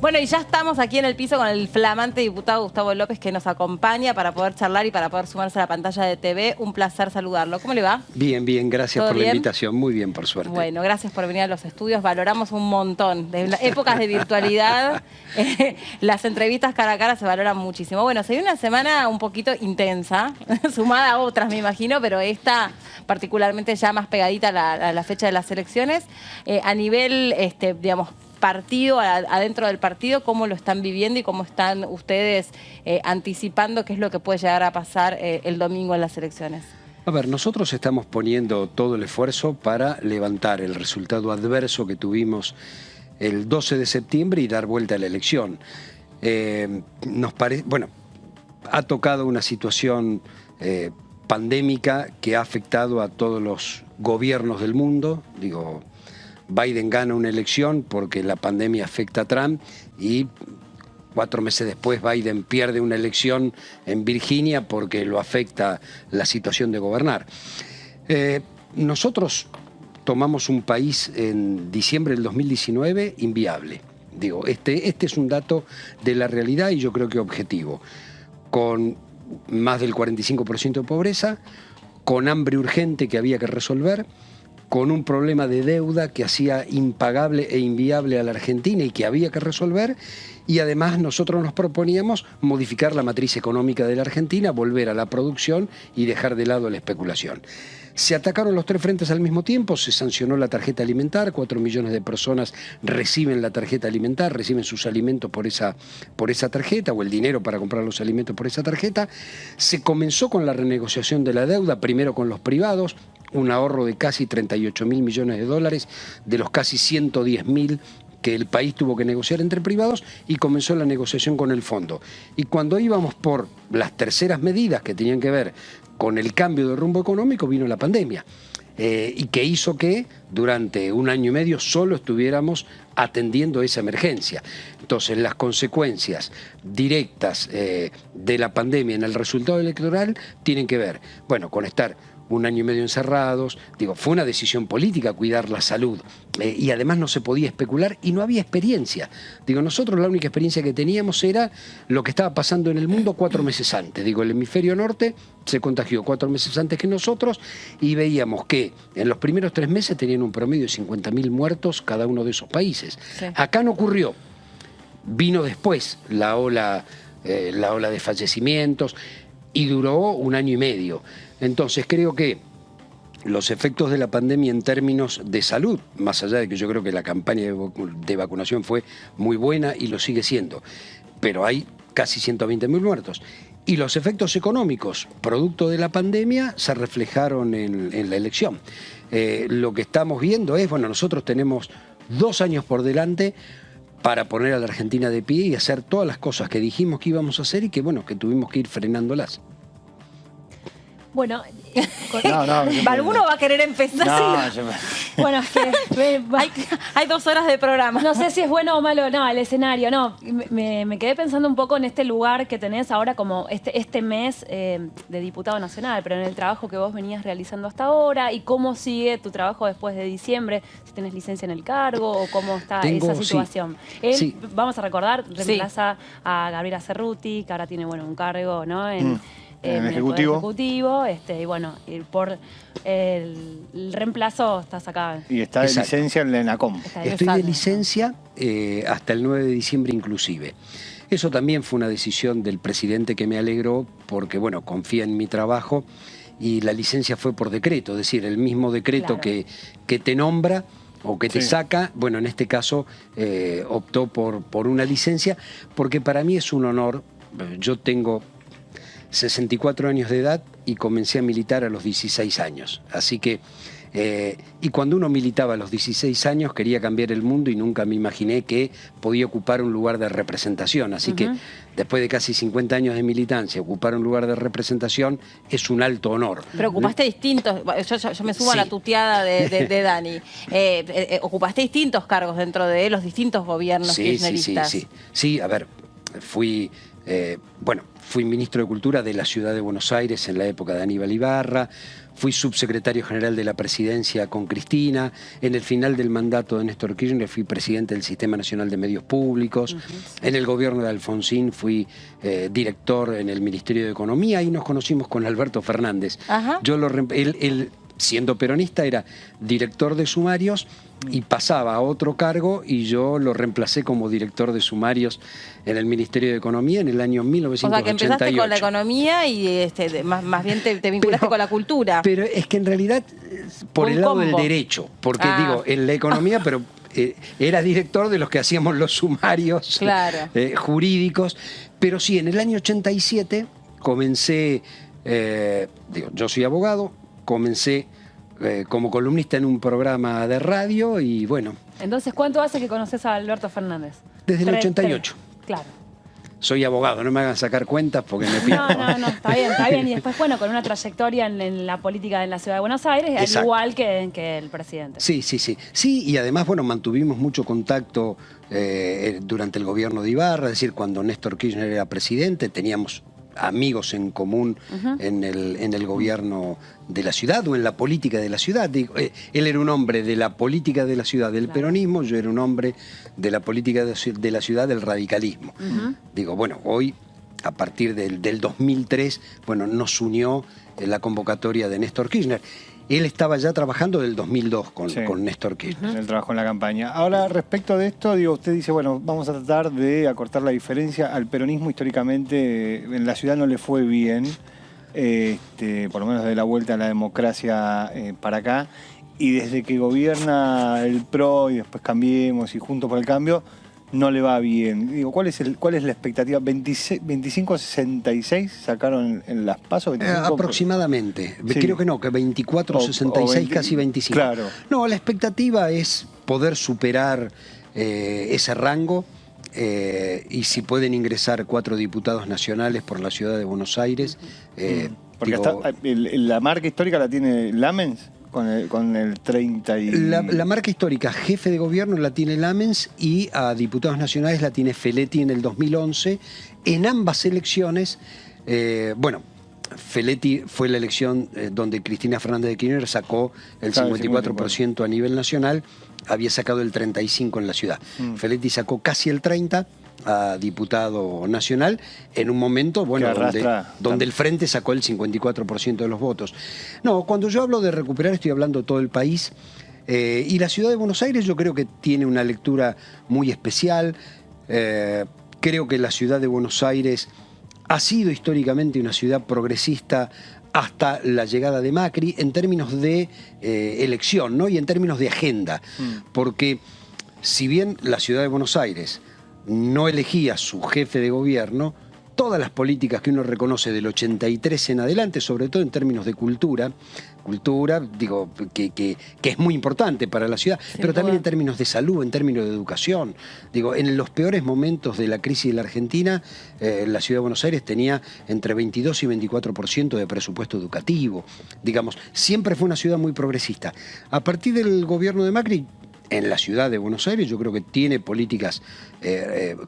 Bueno, y ya estamos aquí en el piso con el flamante diputado Gustavo López, que nos acompaña para poder charlar y para poder sumarse a la pantalla de TV. Un placer saludarlo. ¿Cómo le va? Bien, bien, gracias por la invitación. Muy bien, por suerte. Bueno, gracias por venir a los estudios. Valoramos un montón. De épocas de virtualidad, las entrevistas cara a cara se valoran muchísimo. Bueno, se dio una semana un poquito intensa, sumada a otras, me imagino, pero esta particularmente ya más pegadita a la fecha de las elecciones. A nivel, digamos, partido, adentro del partido, cómo lo están viviendo y cómo están ustedes anticipando qué es lo que puede llegar a pasar el domingo en las elecciones. A ver, nosotros estamos poniendo todo el esfuerzo para levantar el resultado adverso que tuvimos el 12 de septiembre y dar vuelta a la elección. Bueno, ha tocado una situación pandémica que ha afectado a todos los gobiernos del mundo. Digo, Biden gana una elección porque la pandemia afecta a Trump y 4 meses después Biden pierde una elección en Virginia porque lo afecta la situación de gobernar. Nosotros tomamos un país en diciembre del 2019 inviable. Digo, este es un dato de la realidad y yo creo que objetivo. Con más del 45% de pobreza, con hambre urgente que había que resolver, con un problema de deuda que hacía impagable e inviable a la Argentina y que había que resolver, y además nosotros nos proponíamos modificar la matriz económica de la Argentina, volver a la producción y dejar de lado la especulación. Se atacaron los 3 frentes al mismo tiempo, se sancionó la tarjeta alimentar, 4 millones de personas reciben la tarjeta alimentar, reciben sus alimentos por esa tarjeta o el dinero para comprar los alimentos por esa tarjeta. Se comenzó con la renegociación de la deuda, primero con los privados, un ahorro de casi 38.000 millones de dólares, de los casi 110.000 que el país tuvo que negociar entre privados, y comenzó la negociación con el fondo. Y cuando íbamos por las terceras medidas que tenían que ver con el cambio de rumbo económico, vino la pandemia. Y que hizo que durante 1 año y medio solo estuviéramos atendiendo esa emergencia. Entonces, las consecuencias directas de la pandemia en el resultado electoral tienen que ver, bueno, con estar 1 año y medio encerrados. Digo, fue una decisión política cuidar la salud, y además no se podía especular y no había experiencia. Digo, nosotros la única experiencia que teníamos era lo que estaba pasando en el mundo 4 meses antes. Digo, el hemisferio norte se contagió 4 meses antes que nosotros y veíamos que en los primeros 3 meses tenían un promedio de 50.000 muertos cada uno de esos países. Sí. Acá no ocurrió. Vino después la ola de fallecimientos y duró 1 año y medio. Entonces creo que los efectos de la pandemia en términos de salud, más allá de que yo creo que la campaña de vacunación fue muy buena y lo sigue siendo, pero hay casi 120.000 muertos. Y los efectos económicos, producto de la pandemia, se reflejaron en la elección. Lo que estamos viendo es, bueno, nosotros tenemos 2 años por delante para poner a la Argentina de pie y hacer todas las cosas que dijimos que íbamos a hacer y que, bueno, que tuvimos que ir frenándolas. Bueno, ¿alguno va a querer empezar? No, bueno, es que hay 2 horas de programa. No sé si es bueno o malo, no, el escenario, no. Me quedé pensando un poco en este lugar que tenés ahora como este mes de diputado nacional, pero en el trabajo que vos venías realizando hasta ahora y cómo sigue tu trabajo después de diciembre, si tenés licencia en el cargo o cómo está esa situación. Sí, Él, vamos a recordar, reemplaza a Gabriela Cerruti, que ahora tiene, bueno, un cargo, ¿no? En el Ejecutivo. Y bueno, por el reemplazo estás acá. Y está de licencia en la ENACOM. Estoy de licencia hasta el 9 de diciembre inclusive. Eso también fue una decisión del presidente que me alegró porque, bueno, confía en mi trabajo y la licencia fue por decreto, es decir, el mismo decreto que te nombra o que te saca, bueno, en este caso optó por una licencia porque para mí es un honor. Yo tengo 64 años de edad y comencé a militar a los 16 años. Así que, y cuando uno militaba a los 16 años quería cambiar el mundo y nunca me imaginé que podía ocupar un lugar de representación. Así que después de casi 50 años de militancia, ocupar un lugar de representación es un alto honor. Pero ocupaste distintos, yo me subo a la tuteada de Dani, ocupaste distintos cargos dentro de los distintos gobiernos kirchneristas. Sí, a ver. fui ministro de Cultura de la Ciudad de Buenos Aires en la época de Aníbal Ibarra, fui subsecretario general de la Presidencia con Cristina, en el final del mandato de Néstor Kirchner fui presidente del Sistema Nacional de Medios Públicos, en el gobierno de Alfonsín fui director en el Ministerio de Economía y nos conocimos con Alberto Fernández. Él, siendo peronista, era director de sumarios y pasaba a otro cargo y yo lo reemplacé como director de sumarios en el Ministerio de Economía en el año 1988. O sea, que empezaste con la economía y más bien te vinculaste con la cultura. Pero es que en realidad por el lado del derecho, porque digo, en la economía, pero era director de los que hacíamos los sumarios jurídicos. Pero sí, en el año 87 comencé, yo soy abogado, comencé como columnista en un programa de radio y bueno. Entonces, ¿cuánto hace que conoces a Alberto Fernández? Desde el 88. Claro. Soy abogado, no me hagan sacar cuentas porque me pierdo. No, está bien. Y después, bueno, con una trayectoria en la política en la Ciudad de Buenos Aires, al igual que el presidente. Sí. Sí, y además, bueno, mantuvimos mucho contacto durante el gobierno de Ibarra, es decir, cuando Néstor Kirchner era presidente, teníamos amigos en común en el gobierno de la ciudad o en la política de la ciudad. Digo, él era un hombre de la política de la ciudad del peronismo, yo era un hombre de la política de la ciudad del radicalismo. Digo, bueno, hoy, a partir del 2003, bueno, nos unió la convocatoria de Néstor Kirchner. Él estaba ya trabajando del 2002 con Néstor Kirchner. Él trabajó en la campaña. Ahora, respecto de esto, digo, usted dice, bueno, vamos a tratar de acortar la diferencia. Al peronismo históricamente en la ciudad no le fue bien, por lo menos de la vuelta a la democracia para acá. Y desde que gobierna el PRO y después Cambiemos y Juntos por el Cambio, no le va bien. Digo, ¿cuál es la expectativa? ¿25-66 sacaron en las PASO? Aproximadamente. Sí. Creo que no, que 24-66, casi 25. Claro. No, la expectativa es poder superar ese rango y si pueden ingresar 4 diputados nacionales por la ciudad de Buenos Aires. Porque la marca histórica la tiene Lamens. Con el 30 y... La marca histórica jefe de gobierno la tiene Lamens y a diputados nacionales la tiene Feletti en el 2011. En ambas elecciones, Feletti fue la elección donde Cristina Fernández de Kirchner sacó el 54% a nivel nacional, había sacado el 35% en la ciudad. Feletti sacó casi el 30% a diputado nacional en un momento donde el Frente sacó el 54% de los votos. No, cuando yo hablo de recuperar estoy hablando de todo el país y la ciudad de Buenos Aires yo creo que tiene una lectura muy especial. Creo que la ciudad de Buenos Aires ha sido históricamente una ciudad progresista hasta la llegada de Macri en términos de elección, ¿no? Y en términos de agenda, porque si bien la ciudad de Buenos Aires no elegía su jefe de gobierno, todas las políticas que uno reconoce del 83 en adelante, sobre todo en términos de cultura, digo, que es muy importante para la ciudad, pero también en términos de salud, en términos de educación. Digo, en los peores momentos de la crisis de la Argentina, la ciudad de Buenos Aires tenía entre 22 y 24% de presupuesto educativo. Digamos, siempre fue una ciudad muy progresista. A partir del gobierno de Macri, en la ciudad de Buenos Aires yo creo que tiene políticas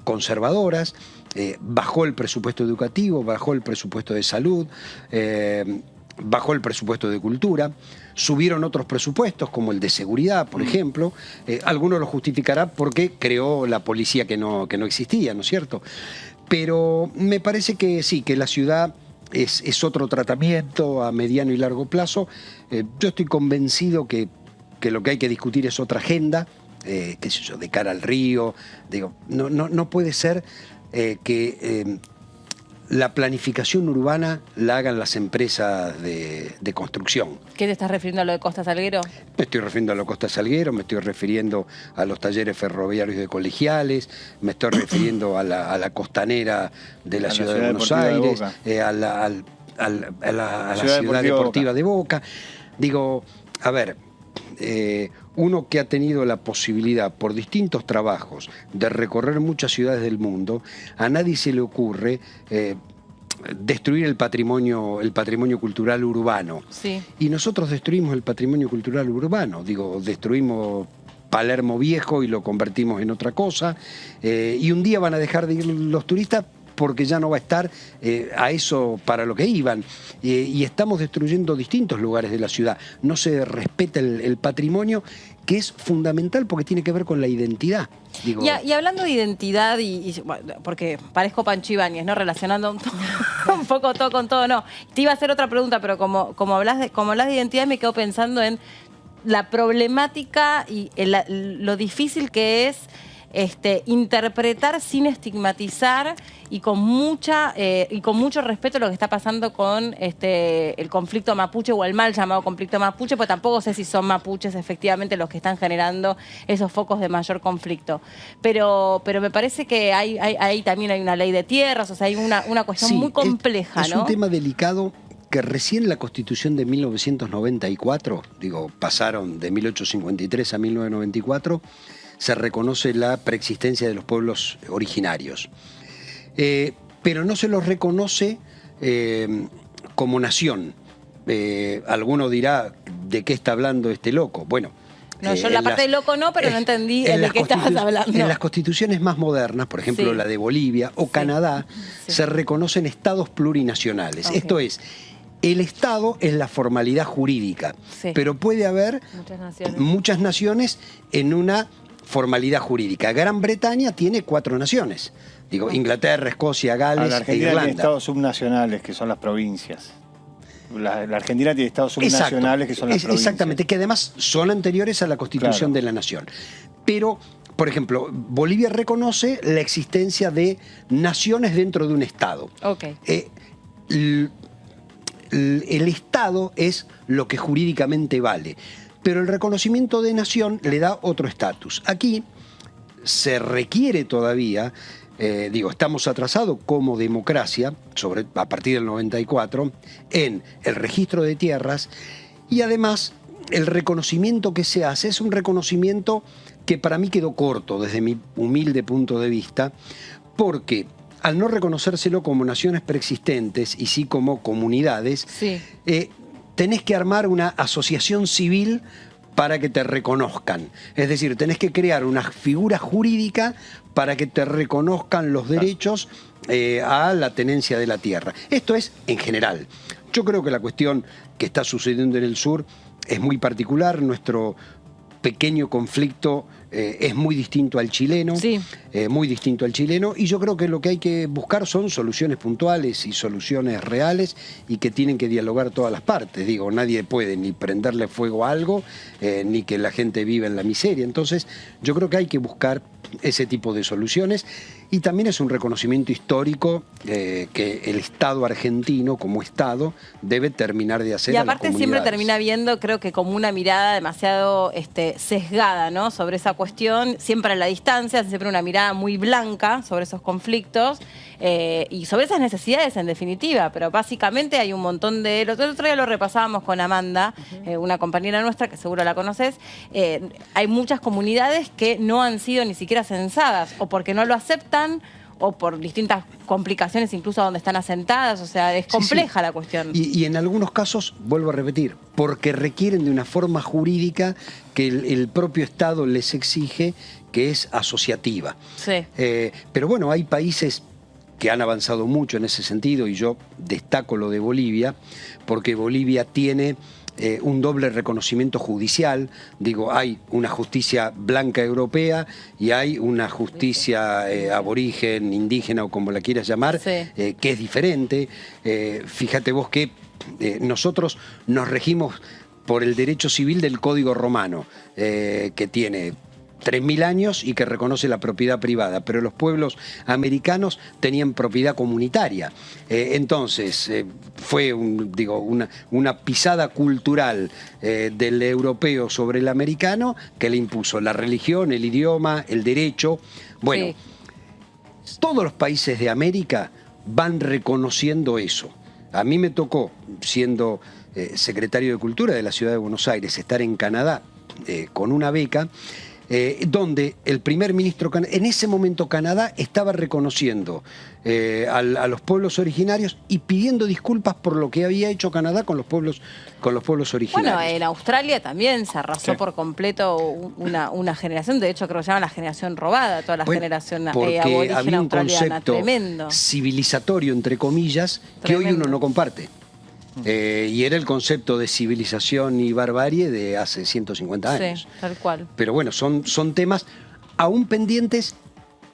conservadoras, bajó el presupuesto educativo, bajó el presupuesto de salud, bajó el presupuesto de cultura, subieron otros presupuestos como el de seguridad, por ejemplo. Alguno lo justificará porque creó la policía que no existía, ¿no es cierto? Pero me parece que sí, que la ciudad es otro tratamiento a mediano y largo plazo. Yo estoy convencido que lo que hay que discutir es otra agenda, qué sé yo, de cara al río. Digo, no puede ser que la planificación urbana la hagan las empresas de construcción. ¿Qué te estás refiriendo a lo de Costa Salguero? Me estoy refiriendo a lo de Costa Salguero, me estoy refiriendo a los talleres ferroviarios de colegiales, me estoy refiriendo a la costanera de la ciudad de Buenos Aires, a la ciudad deportiva de Boca. Digo, a ver, uno que ha tenido la posibilidad por distintos trabajos de recorrer muchas ciudades del mundo, a nadie se le ocurre destruir el patrimonio cultural urbano. Sí. Y nosotros destruimos el patrimonio cultural urbano, digo, destruimos Palermo viejo y lo convertimos en otra cosa. Y un día van a dejar de ir los turistas porque ya no va a estar a eso para lo que iban. Y estamos destruyendo distintos lugares de la ciudad. No se respeta el patrimonio, que es fundamental porque tiene que ver con la identidad. Digo, y hablando de identidad, bueno, porque parezco Pancho Ibáñez, ¿no? Relacionando un poco todo con todo, no. Te iba a hacer otra pregunta, pero como hablas de identidad, me quedo pensando en la problemática y lo difícil que es interpretar sin estigmatizar y con mucho respeto lo que está pasando con el conflicto mapuche o el mal llamado conflicto mapuche, pues tampoco sé si son mapuches efectivamente los que están generando esos focos de mayor conflicto. Pero me parece que ahí también hay una ley de tierras, o sea, hay una cuestión muy compleja, es ¿no? un tema delicado que recién la Constitución de 1994, pasaron de 1853 a 1994, se reconoce la preexistencia de los pueblos originarios. Pero no se los reconoce como nación. Alguno dirá, ¿de qué está hablando este loco? Bueno, no, yo la parte de loco no, pero no entendí de qué estabas hablando. En las constituciones más modernas, por ejemplo, sí, la de Bolivia o Canadá, sí, se reconocen estados plurinacionales. Okay. Esto es, el Estado es la formalidad jurídica, sí, pero puede haber muchas naciones en una formalidad jurídica. Gran Bretaña tiene 4 naciones. Inglaterra, Escocia, Gales la Argentina e Irlanda. tiene estados subnacionales, que son las provincias. La Argentina tiene estados subnacionales, que son las provincias. Exactamente, que además son anteriores a la Constitución de la Nación. Pero, por ejemplo, Bolivia reconoce la existencia de naciones dentro de un Estado. Okay. El Estado es lo que jurídicamente vale, pero el reconocimiento de nación le da otro estatus. Aquí se requiere todavía, estamos atrasados como democracia, a partir del 94, en el registro de tierras, y además el reconocimiento que se hace es un reconocimiento que para mí quedó corto desde mi humilde punto de vista, porque al no reconocérselo como naciones preexistentes y sí como comunidades, sí, tenés que armar una asociación civil para que te reconozcan. Es decir, tenés que crear una figura jurídica para que te reconozcan los derechos a la tenencia de la tierra. Esto es en general. Yo creo que la cuestión que está sucediendo en el sur es muy particular. Nuestro pequeño conflicto es muy distinto al chileno, sí, muy distinto al chileno, y yo creo que lo que hay que buscar son soluciones puntuales y soluciones reales y que tienen que dialogar todas las partes. Nadie puede ni prenderle fuego a algo, ni que la gente viva en la miseria. Entonces, yo creo que hay que buscar ese tipo de soluciones, y también es un reconocimiento histórico que el Estado argentino, como Estado, debe terminar de hacer. Y aparte a las siempre comunidades. termina viendo, creo que como una mirada demasiado sesgada, ¿no? Sobre esa cuestión, siempre a la distancia, siempre una mirada muy blanca sobre esos conflictos y sobre esas necesidades en definitiva, pero básicamente hay un montón de... El otro día lo repasábamos con Amanda, una compañera nuestra que seguro la conoces, hay muchas comunidades que no han sido ni siquiera censadas, o porque no lo aceptan, o por distintas complicaciones incluso donde están asentadas, o sea, es compleja la cuestión. Y en algunos casos, vuelvo a repetir, porque requieren de una forma jurídica que el propio Estado les exige, que es asociativa. Sí. Pero bueno, hay países que han avanzado mucho en ese sentido, y yo destaco lo de Bolivia, porque Bolivia tiene un doble reconocimiento judicial. Hay una justicia blanca europea y hay una justicia aborigen, indígena o como la quieras llamar, sí, que es diferente. Fíjate vos que nosotros nos regimos por el derecho civil del Código Romano, que tiene 3.000 años y que reconoce la propiedad privada, pero los pueblos americanos tenían propiedad comunitaria. Entonces, fue una pisada cultural del europeo sobre el americano que le impuso la religión, el idioma, el derecho. Bueno, sí, todos los países de América van reconociendo eso. A mí me tocó, siendo secretario de Cultura de la Ciudad de Buenos Aires, estar en Canadá con una beca. donde el primer ministro, en ese momento Canadá estaba reconociendo a los pueblos originarios y pidiendo disculpas por lo que había hecho Canadá con los pueblos originarios. Bueno, en Australia también se arrasó por completo una generación, de hecho creo que se llama la generación robada, toda la generación porque aborigen había un australiana, concepto tremendo. civilizatorio, entre comillas, que hoy uno no comparte. Y era el concepto de civilización y barbarie de hace 150 años. Sí, tal cual. Pero bueno, son temas aún pendientes,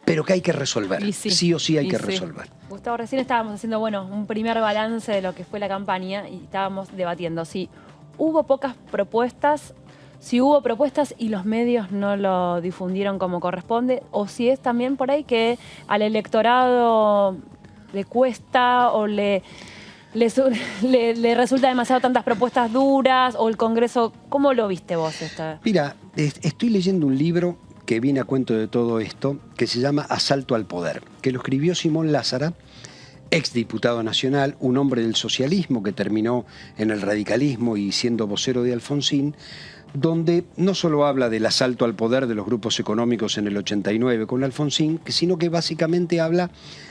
pero que hay que resolver. Sí o sí hay que resolver. Gustavo, recién estábamos haciendo, un primer balance de lo que fue la campaña y estábamos debatiendo si hubo pocas propuestas, si hubo propuestas y los medios no lo difundieron como corresponde, o si es también por ahí que al electorado le cuesta o le resulta demasiado tantas propuestas duras, o el Congreso. ¿Cómo lo viste vos esta? Mira, estoy leyendo un libro que viene a cuento de todo esto, que se llama Asalto al Poder, que lo escribió Simón Lázara, exdiputado nacional, un hombre del socialismo que terminó en el radicalismo y siendo vocero de Alfonsín, donde no solo habla del asalto al poder de los grupos económicos en el 89 con Alfonsín, sino que básicamente habla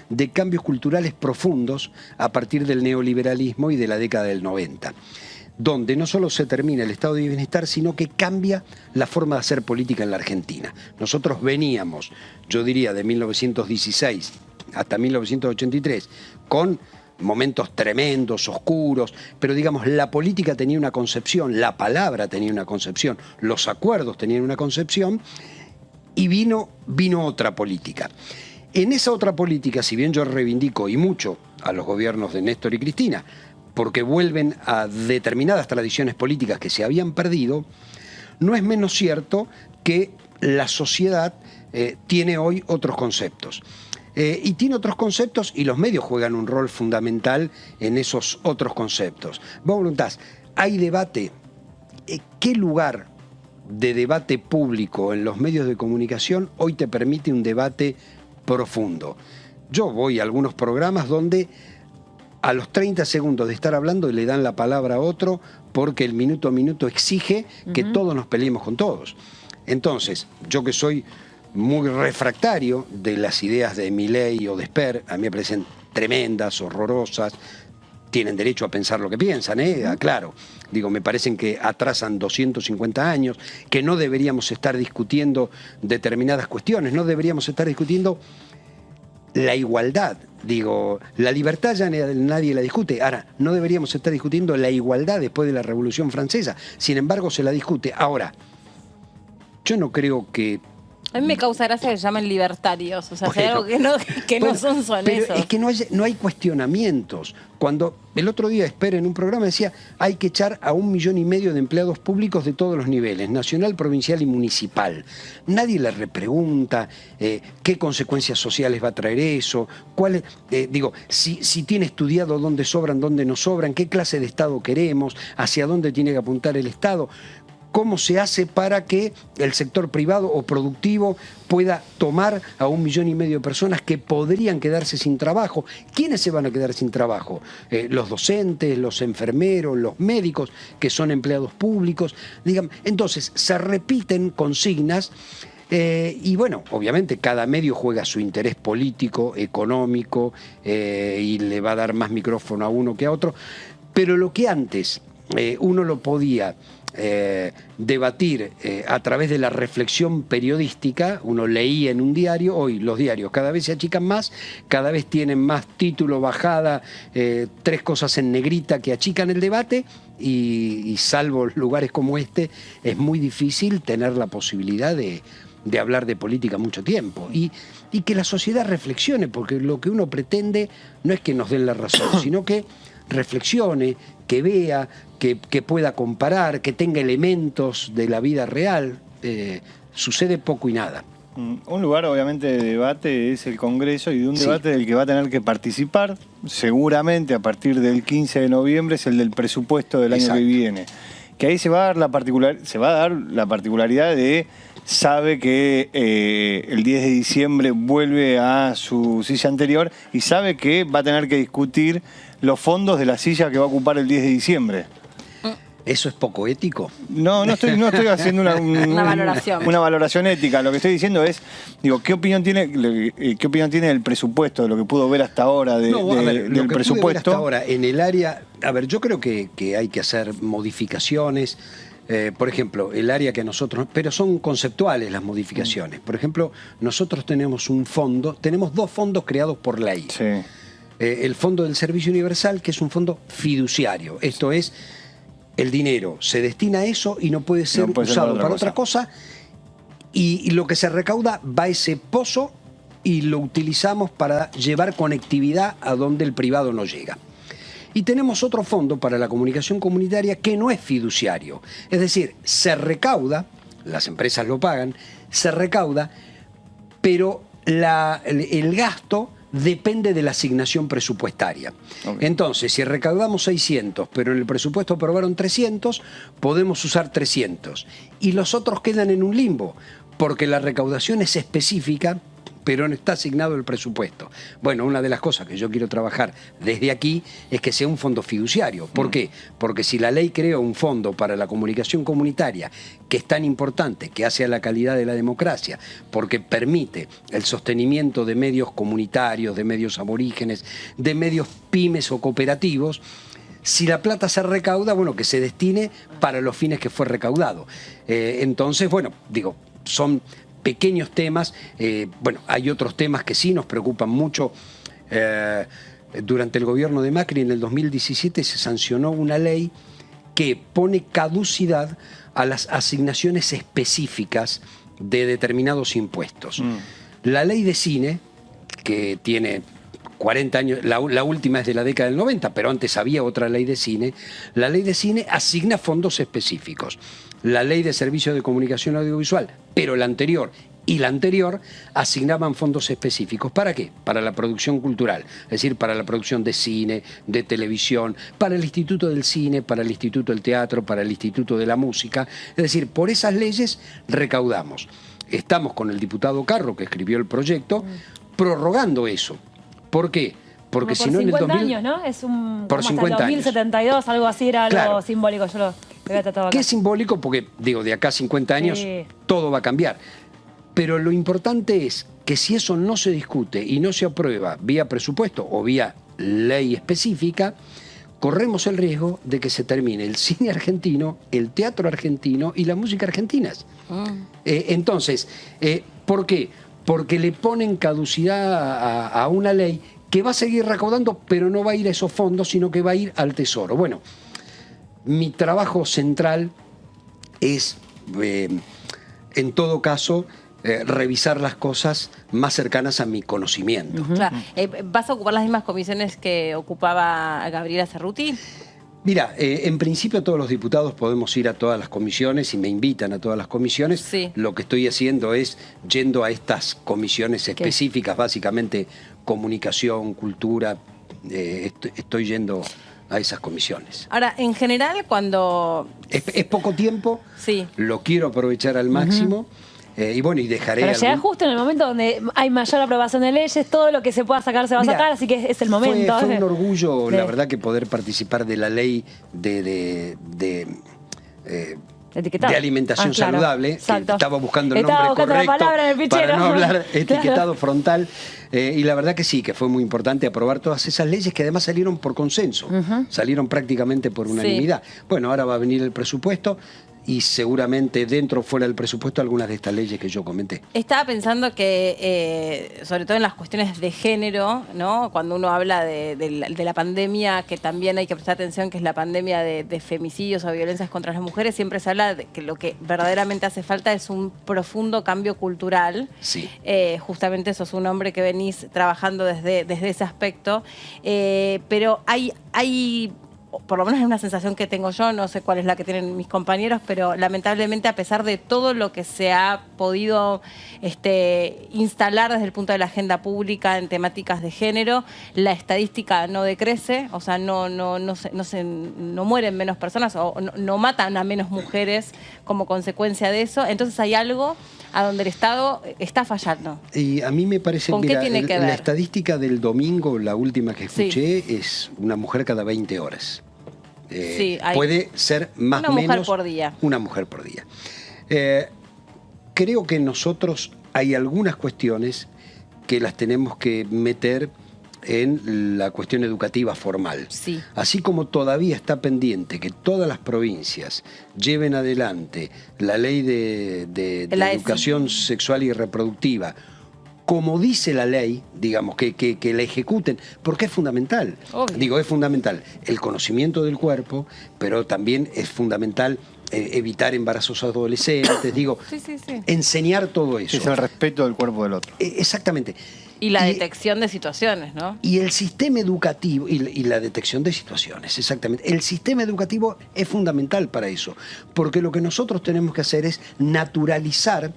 de cambios culturales profundos a partir del neoliberalismo y de la década del 90, donde no solo se termina el estado de bienestar, sino que cambia la forma de hacer política en la Argentina. Nosotros veníamos, yo diría, de 1916 hasta 1983, con momentos tremendos, oscuros, pero digamos, la política tenía una concepción, la palabra tenía una concepción, los acuerdos tenían una concepción, y vino otra política. En esa otra política, si bien yo reivindico y mucho a los gobiernos de Néstor y Cristina, porque vuelven a determinadas tradiciones políticas que se habían perdido, no es menos cierto que la sociedad tiene hoy otros conceptos. Y tiene otros conceptos y los medios juegan un rol fundamental en esos otros conceptos. Vos preguntás, ¿hay debate? ¿Qué lugar de debate público en los medios de comunicación hoy te permite un debate profundo? Yo voy a algunos programas donde a los 30 segundos de estar hablando le dan la palabra a otro porque el minuto a minuto exige que todos nos peleemos con todos. Entonces, yo que soy muy refractario de las ideas de Milei o de Esper, a mí me parecen tremendas, horrorosas, tienen derecho a pensar lo que piensan, claro. Digo, me parecen que atrasan 250 años, que no deberíamos estar discutiendo determinadas cuestiones, no deberíamos estar discutiendo la igualdad. Digo, la libertad ya nadie la discute. Ahora, no deberíamos estar discutiendo la igualdad después de la Revolución Francesa. Sin embargo, se la discute. Ahora, yo no creo que... A mí me causa gracia que se llamen libertarios, o sea, bueno, algo que no son pero eso. Es que no hay cuestionamientos. Cuando el otro día Esper en un programa decía hay que echar a 1,5 millones de empleados públicos de todos los niveles, nacional, provincial y municipal. Nadie le repregunta qué consecuencias sociales va a traer eso, si tiene estudiado dónde sobran, dónde no sobran, qué clase de Estado queremos, hacia dónde tiene que apuntar el Estado. ¿Cómo se hace para que el sector privado o productivo pueda tomar a 1,5 millones de personas que podrían quedarse sin trabajo? ¿Quiénes se van a quedar sin trabajo? Los docentes, los enfermeros, los médicos, que son empleados públicos. Entonces, se repiten consignas y bueno, obviamente cada medio juega su interés político, económico y le va a dar más micrófono a uno que a otro. Pero lo que antes uno lo podía debatir a través de la reflexión periodística, uno leía en un diario, hoy los diarios cada vez se achican más, cada vez tienen más título, bajada, 3 cosas en negrita que achican el debate y salvo lugares como este, es muy difícil tener la posibilidad de hablar de política mucho tiempo y que la sociedad reflexione, porque lo que uno pretende no es que nos den la razón, sino que reflexione, que vea, que pueda comparar, que tenga elementos de la vida real. Sucede poco y nada. Un lugar obviamente de debate es el Congreso y de un debate del que va a tener que participar seguramente a partir del 15 de noviembre es el del presupuesto del año que viene. Que ahí se va a dar la particularidad de sabe que el 10 de diciembre vuelve a su silla anterior y sabe que va a tener que discutir los fondos de la silla que va a ocupar el 10 de diciembre. ¿Eso es poco ético? No estoy haciendo Una valoración ética. Lo que estoy diciendo es, digo, ¿qué opinión tiene del presupuesto, de lo que pudo ver hasta ahora del lo que presupuesto? pude ver hasta ahora en el área, a ver, yo creo que hay que hacer modificaciones. Por ejemplo, el área que nosotros, pero son conceptuales las modificaciones. Por ejemplo, nosotros tenemos tenemos 2 fondos creados por ley. Sí. El Fondo del Servicio Universal, que es un fondo fiduciario. Esto es, el dinero se destina a eso y no puede ser usado para otra cosa. Y lo que se recauda va a ese pozo y lo utilizamos para llevar conectividad a donde el privado no llega. Y tenemos otro fondo para la comunicación comunitaria que no es fiduciario. Es decir, se recauda, las empresas lo pagan, se recauda, pero el gasto depende de la asignación presupuestaria. Okay. Entonces, si recaudamos 600, pero en el presupuesto aprobaron 300, podemos usar 300. Y los otros quedan en un limbo, porque la recaudación es específica, pero no está asignado el presupuesto. Bueno, una de las cosas que yo quiero trabajar desde aquí es que sea un fondo fiduciario. ¿Por qué? Porque si la ley creó un fondo para la comunicación comunitaria que es tan importante, que hace a la calidad de la democracia, porque permite el sostenimiento de medios comunitarios, de medios aborígenes, de medios pymes o cooperativos, si la plata se recauda, bueno, que se destine para los fines que fue recaudado. Entonces, bueno, digo, son pequeños temas. Bueno, hay otros temas que sí nos preocupan mucho. Durante el gobierno de Macri, en el 2017, se sancionó una ley que pone caducidad a las asignaciones específicas de determinados impuestos. La ley de cine, que tiene 40 años, la última es de la década del 90, pero antes había otra ley de cine. La ley de cine asigna fondos específicos. La ley de servicios de comunicación audiovisual, pero la anterior y la anterior asignaban fondos específicos. ¿Para qué? Para la producción cultural, es decir, para la producción de cine, de televisión, para el Instituto del Cine, para el Instituto del Teatro, para el Instituto de la Música. Es decir, por esas leyes recaudamos. Estamos con el diputado Carro, que escribió el proyecto, prorrogando eso. ¿Por qué? Porque como si no en el 50 2000, años, ¿no? Es un por como 50 hasta años. 2072, algo así era Claro. algo simbólico. Yo lo había tratado acá. ¿Qué es simbólico? Porque, digo, de acá a 50 años Sí. todo va a cambiar. Pero lo importante es que si eso no se discute y no se aprueba vía presupuesto o vía ley específica, corremos el riesgo de que se termine el cine argentino, el teatro argentino y la música argentinas. Entonces, ¿por qué? Porque le ponen caducidad a una ley que va a seguir recaudando, pero no va a ir a esos fondos, sino que va a ir al Tesoro. Bueno, mi trabajo central es, en todo caso, revisar las cosas más cercanas a mi conocimiento. Claro. ¿Vas a ocupar las mismas comisiones que ocupaba Gabriela Cerruti? Mira, en principio todos los diputados podemos ir a todas las comisiones y me invitan a todas las comisiones. Sí. Lo que estoy haciendo es yendo a estas comisiones específicas, básicamente comunicación, cultura, estoy yendo a esas comisiones. Ahora, en general, cuando... Es poco tiempo, Sí. lo quiero aprovechar al máximo. Y bueno, y dejaré Pero llega justo en el momento donde hay mayor aprobación de leyes, todo lo que se pueda sacar se va a Mirá, sacar, así que es el momento. Fue un orgullo, Sí. la verdad, que poder participar de la ley de Etiquetado. alimentación Claro. saludable, Exacto. que estaba buscando el Estaba nombre buscando la correcto palabra en el para fichero. no hablar etiquetado Claro. frontal. Y la verdad que sí, que fue muy importante aprobar todas esas leyes que además salieron por consenso, salieron prácticamente por unanimidad. Bueno, ahora va a venir el presupuesto y seguramente dentro o fuera del presupuesto algunas de estas leyes que yo comenté. Estaba pensando que, sobre todo en las cuestiones de género, ¿no? Cuando uno habla de la pandemia, que también hay que prestar atención, que es la pandemia de femicidios o violencias contra las mujeres, siempre se habla de que lo que verdaderamente hace falta es un profundo cambio cultural. Sí. Justamente sos un hombre que venís trabajando desde ese aspecto, pero hay por lo menos es una sensación que tengo yo, no sé cuál es la que tienen mis compañeros, pero lamentablemente a pesar de todo lo que se ha podido instalar desde el punto de la agenda pública en temáticas de género, la estadística no decrece, o sea, no mueren menos personas o no matan a menos mujeres como consecuencia de eso. Entonces hay algo a donde el Estado está fallando. Y a mí me parece, ¿Con qué mira, tiene que la ver? estadística del domingo, la última que escuché, es una mujer cada 20 horas. Sí, hay puede ser más o una mujer menos por día. una mujer por día. Creo que nosotros hay algunas cuestiones que las tenemos que meter en la cuestión educativa formal. Sí. Así como todavía está pendiente que todas las provincias lleven adelante la ley de La educación sexual y reproductiva, como dice la ley, digamos, que la ejecuten, porque es fundamental. Obvio. Digo, es fundamental el conocimiento del cuerpo, pero también es fundamental evitar embarazos adolescentes, digo, Sí, sí, sí. enseñar todo eso. Es el respeto del cuerpo del otro. Exactamente. Y la detección de situaciones, ¿no? Y el sistema educativo, y la detección de situaciones, exactamente. El sistema educativo es fundamental para eso, porque lo que nosotros tenemos que hacer es naturalizar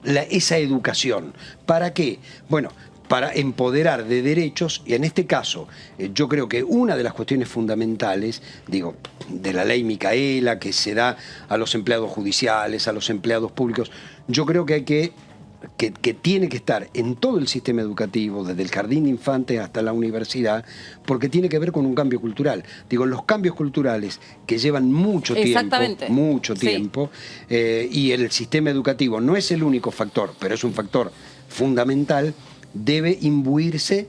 esa educación. ¿Para qué? Bueno, para empoderar de derechos, y en este caso, yo creo que una de las cuestiones fundamentales, digo, de la ley Micaela, que se da a los empleados judiciales, a los empleados públicos, yo creo que hay que tiene que estar en todo el sistema educativo, desde el jardín de infantes hasta la universidad, porque tiene que ver con un cambio cultural. Digo, los cambios culturales que llevan mucho tiempo, y el sistema educativo no es el único factor, pero es un factor fundamental, debe imbuirse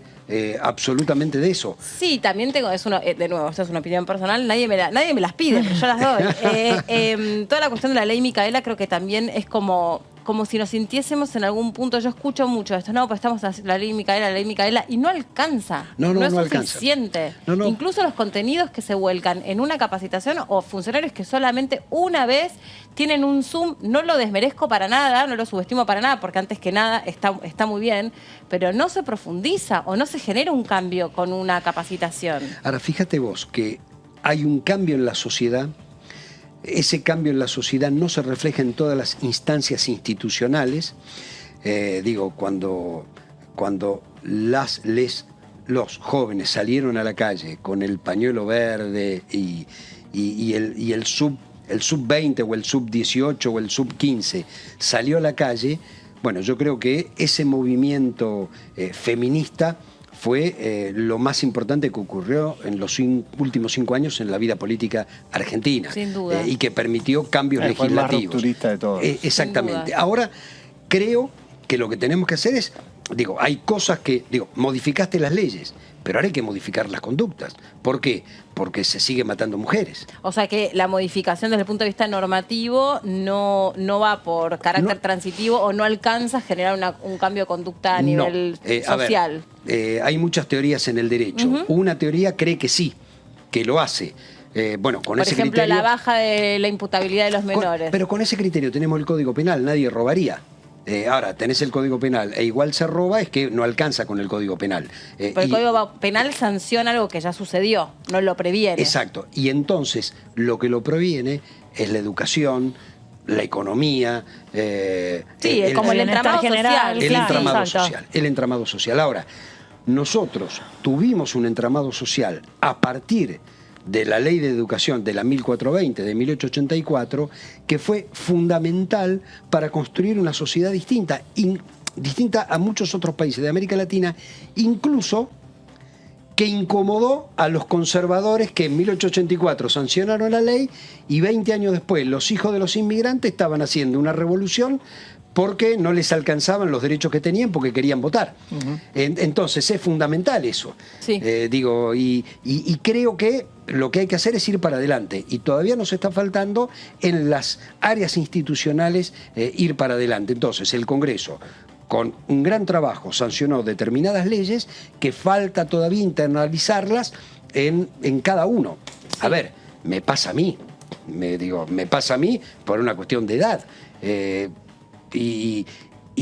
absolutamente de eso. Sí, también tengo, de nuevo, esto es una opinión personal, nadie me las pide, pero yo las doy. Toda la cuestión de la ley Micaela creo que también es como si nos sintiésemos en algún punto. Yo escucho mucho esto, no, pues estamos haciendo la ley Micaela, y no alcanza. No es suficiente. No. Incluso los contenidos que se vuelcan en una capacitación o funcionarios que solamente una vez tienen un Zoom, no lo desmerezco para nada, no lo subestimo para nada, porque antes que nada está muy bien, pero no se profundiza o no se genera un cambio con una capacitación. Ahora, fíjate vos que hay un cambio en la sociedad. Ese cambio en la sociedad no se refleja en todas las instancias institucionales. Digo, cuando los jóvenes salieron a la calle con el pañuelo verde y el sub-20 o el sub-18 o el sub-15 salió a la calle, bueno, yo creo que ese movimiento feminista fue lo más importante que ocurrió en los últimos 5 años en la vida política argentina. Sin duda. Y que permitió cambios fue legislativos. el más rupturista de todos. Exactamente. Ahora, creo que lo que tenemos que hacer es, digo, hay cosas que, digo, modificaste las leyes, pero ahora hay que modificar las conductas. ¿Por qué? Porque se sigue matando mujeres. O sea que la modificación desde el punto de vista normativo no va por carácter transitivo o no alcanza a generar un cambio de conducta a nivel social. Hay muchas teorías en el derecho. Una teoría cree que sí, que lo hace. Bueno, con por ese ejemplo, criterio, la baja de la imputabilidad de los menores. Pero con ese criterio tenemos el Código Penal, nadie robaría. Ahora, tenés el Código Penal e igual se roba, es que no alcanza con el Código Penal. Pero el Código Penal sanciona algo que ya sucedió, no lo previene. Exacto. Y entonces, lo que lo previene es la educación, la economía, como el entramado social. El entramado social. Ahora, nosotros tuvimos un entramado social a partir de la Ley de Educación de la 1420 de 1884, que fue fundamental para construir una sociedad distinta a muchos otros países de América Latina, incluso que incomodó a los conservadores que en 1884 sancionaron la ley y 20 años después los hijos de los inmigrantes estaban haciendo una revolución porque no les alcanzaban los derechos que tenían porque querían votar. Entonces es fundamental eso. Sí. Y creo que lo que hay que hacer es ir para adelante. Y todavía nos está faltando en las áreas institucionales ir para adelante. Entonces el Congreso, con un gran trabajo, sancionó determinadas leyes que falta todavía internalizarlas en cada uno. Sí. A ver, me pasa a mí. Me pasa a mí por una cuestión de edad. Y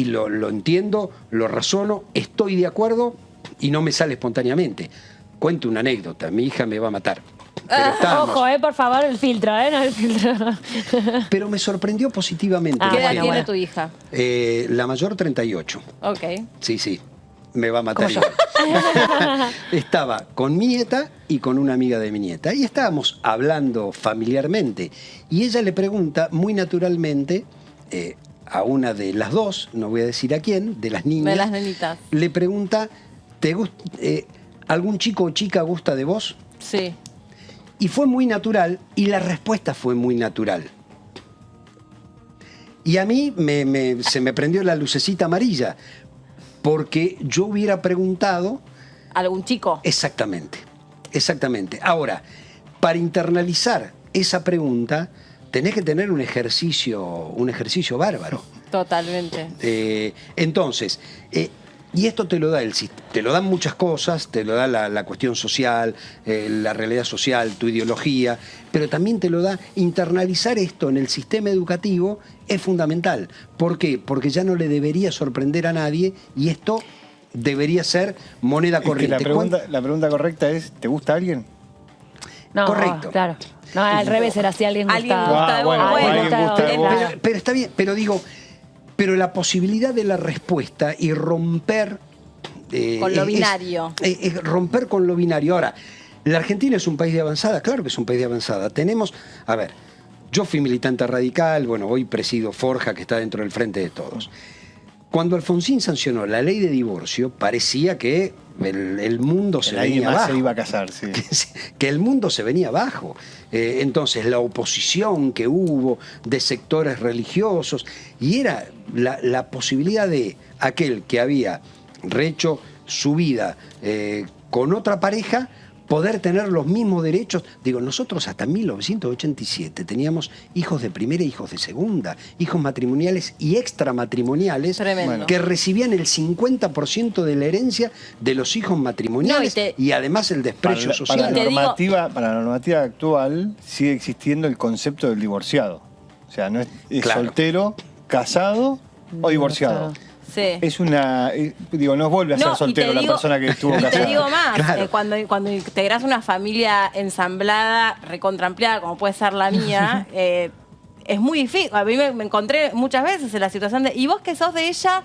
lo entiendo, lo razono, estoy de acuerdo y no me sale espontáneamente. Cuento una anécdota, mi hija me va a matar. Ojo, por favor, el filtro, no el filtro. Pero me sorprendió positivamente. ¿Qué edad tiene tu hija? La mayor, 38. Ok. Sí, me va a matar igual. Estaba con mi nieta y con una amiga de mi nieta. Y estábamos hablando familiarmente. Y ella le pregunta muy naturalmente a una de las dos, no voy a decir a quién, de las niñas. De las nenitas. Le pregunta, ¿algún chico o chica gusta de vos? Sí. Y fue muy natural, y la respuesta fue muy natural. Y a mí se me prendió la lucecita amarilla, porque yo hubiera preguntado... ¿Algún chico? Exactamente, exactamente. Ahora, para internalizar esa pregunta, tenés que tener un ejercicio bárbaro. Totalmente. Entonces, y esto te lo dan muchas cosas, te lo da la cuestión social, la realidad social, tu ideología, pero también te lo da internalizar esto en el sistema educativo es fundamental. ¿Por qué? Porque ya no le debería sorprender a nadie y esto debería ser moneda corriente. La pregunta correcta es, ¿te gusta alguien? No, correcto. Claro. No, al revés era si alguien gustaba. Alguien gusta de vos. Pero está bien, pero digo, pero la posibilidad de la respuesta y romper... con lo binario. Romper con lo binario. Ahora, ¿la Argentina es un país de avanzada? Claro que es un país de avanzada. Tenemos, a ver, yo fui militante radical, bueno, hoy presido Forja, que está dentro del Frente de Todos. Cuando Alfonsín sancionó la ley de divorcio, parecía que el mundo se venía abajo. Se iba a casar, sí. Que el mundo se venía abajo. Entonces, la oposición que hubo de sectores religiosos, y era la posibilidad de aquel que había rehecho su vida con otra pareja, poder tener los mismos derechos. Digo, nosotros hasta 1987 teníamos hijos de primera e hijos de segunda, hijos matrimoniales y extramatrimoniales. Tremendo. Que recibían el 50% de la herencia de los hijos matrimoniales y además el desprecio social. Para la normativa actual sigue existiendo el concepto del divorciado. O sea, no es Claro. soltero, casado o divorciado. Sí. Es una... digo, no vuelve a ser soltero la persona que estuvo casada. Y te digo más, Claro. cuando integras una familia ensamblada, recontraampliada, como puede ser la mía, es muy difícil. A mí me encontré muchas veces en la situación de, ¿y vos que sos de ella?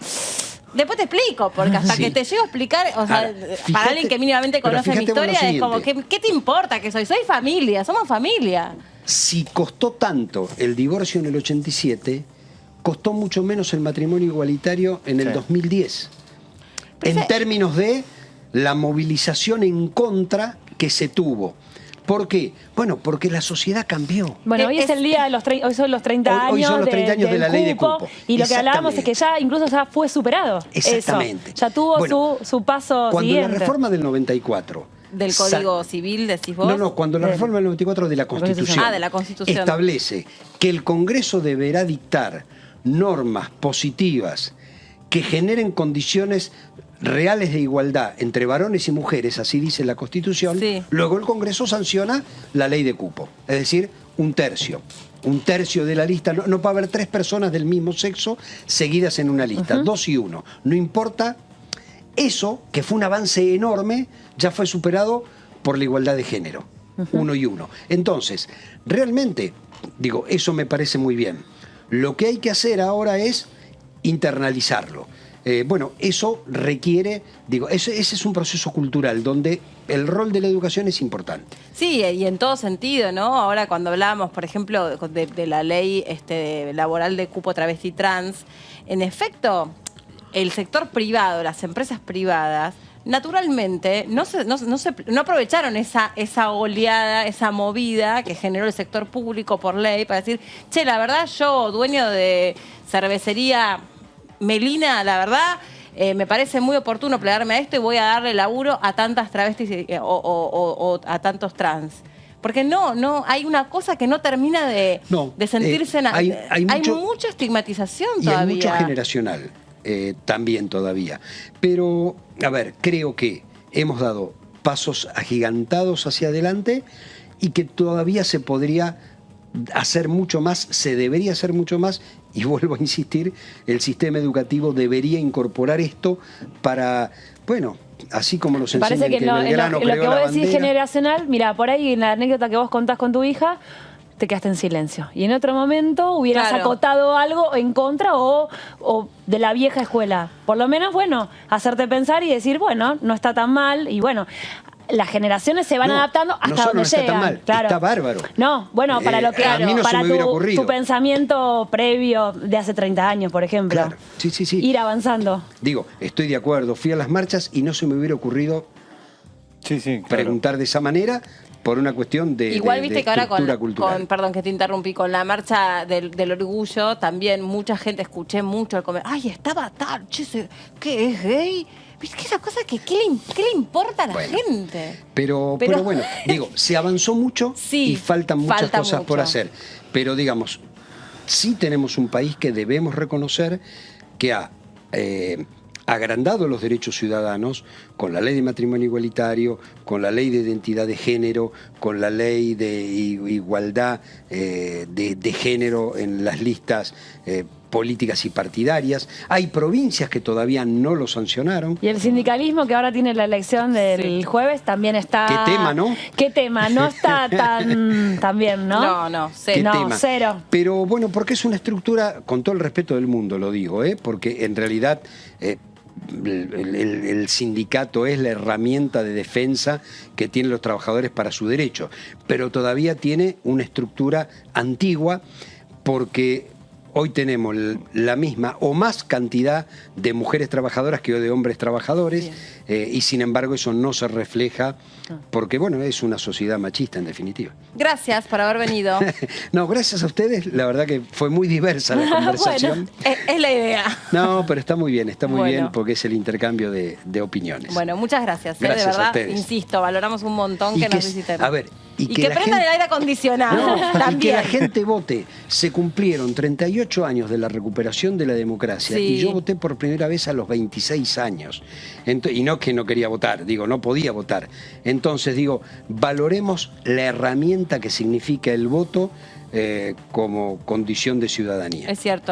Después te explico, porque hasta Sí. que te llego a explicar, o sea, Ahora, fíjate, para alguien que mínimamente pero conoce mi fíjate vos lo historia, es como, siguiente. ¿qué te importa que soy? Soy familia, somos familia. Si costó tanto el divorcio en el 87, costó mucho menos el matrimonio igualitario en el Sí. 2010. Pero En términos de la movilización en contra que se tuvo. ¿Por qué? Bueno, porque la sociedad cambió. Bueno, hoy es el día de hoy son los 30 años, Hoy son los 30 años de del la ley de cupo. Y lo que hablábamos es que ya incluso ya fue superado. Exactamente. Eso. Ya tuvo Bueno, su paso Cuando siguiente. la reforma del 94... Del Código Civil, decís vos. No, cuando la reforma del 94 de la Constitución, Ah, de la Constitución. establece que el Congreso deberá dictar normas positivas que generen condiciones reales de igualdad entre varones y mujeres, así dice la Constitución, Sí. luego el Congreso sanciona la ley de cupo, es decir, un tercio de la lista. No va a haber 3 personas del mismo sexo seguidas en una lista, 2 y 1. No importa. Eso, que fue un avance enorme, ya fue superado por la igualdad de género, 1 y 1. Entonces, realmente, digo, eso me parece muy bien. Lo que hay que hacer ahora es internalizarlo. Bueno, eso requiere, digo, ese es un proceso cultural donde el rol de la educación es importante. Sí, y en todo sentido, ¿no? Ahora cuando hablábamos, por ejemplo, de la ley laboral de cupo travesti trans, en efecto, el sector privado, las empresas privadas, naturalmente no aprovecharon esa oleada, esa movida que generó el sector público por ley para decir, che, la verdad, yo, dueño de cervecería Melina, la verdad, me parece muy oportuno plegarme a esto y voy a darle laburo a tantas travestis o a tantos trans. Porque no, hay una cosa que no termina de sentirse... hay mucha estigmatización todavía. Y hay mucho generacional también todavía. Pero, a ver, creo que hemos dado pasos agigantados hacia adelante y que todavía se podría hacer mucho más, se debería hacer mucho más, y vuelvo a insistir, el sistema educativo debería incorporar esto para, bueno, así como nos enseñan Parece que que Belgrano lo que creó vos la decís bandera. generacional, mira, por ahí en la anécdota que vos contás con tu hija, te quedaste en silencio. Y en otro momento hubieras Claro. acotado algo en contra o de la vieja escuela. Por lo menos, bueno, hacerte pensar y decir, bueno, no está tan mal. Y bueno, las generaciones se van No, adaptando hasta no solo donde no está tan llegan. mal, Claro. está bárbaro. No, bueno, para lo que a mí no se para me hubiera ocurrido. tu pensamiento previo de hace 30 años, por ejemplo. Claro, sí. Ir avanzando. Digo, estoy de acuerdo, fui a las marchas y no se me hubiera ocurrido Sí, claro. preguntar de esa manera, por una cuestión de Igual viste que ahora estructura cultural. perdón que te interrumpí, con la marcha del orgullo, también mucha gente, escuché mucho el comer, ay, estaba tal, che, ¿qué es gay? ¿Viste que esa cosa que qué le importa a la gente? Pero bueno, digo, se avanzó mucho Sí, y faltan muchas cosas por mucho. hacer. Pero digamos, sí tenemos un país que debemos reconocer que ha agrandado los derechos ciudadanos con la ley de matrimonio igualitario, con la ley de identidad de género, con la ley de igualdad de género en las listas políticas y partidarias. Hay provincias que todavía no lo sancionaron. Y el sindicalismo, que ahora tiene la elección del jueves, también está... ¿Qué tema, no? ¿Qué tema? No está tan bien, ¿no? No, ¿Qué no, tema? cero. Pero bueno, porque es una estructura, con todo el respeto del mundo lo digo, porque en realidad el sindicato es la herramienta de defensa que tienen los trabajadores para su derecho, pero todavía tiene una estructura antigua porque hoy tenemos la misma o más cantidad de mujeres trabajadoras que de hombres trabajadores, y sin embargo eso no se refleja porque, bueno, es una sociedad machista en definitiva. Gracias por haber venido. No, gracias a ustedes, la verdad que fue muy diversa la conversación. Es la idea. No, pero está muy bien Bueno. porque es el intercambio de opiniones. Bueno, muchas gracias. Gracias de a verdad, ustedes. insisto, valoramos un montón Y que que nos visiten. a ver, y que la prendan gente- el aire acondicionado No, y que también. la gente vote. Se cumplieron 38 años de la recuperación de la democracia Sí. y yo voté por primera vez a los 26 años. Y no que no quería votar, digo, no podía votar. Entonces digo, valoremos la herramienta que significa el voto como condición de ciudadanía. Es cierto.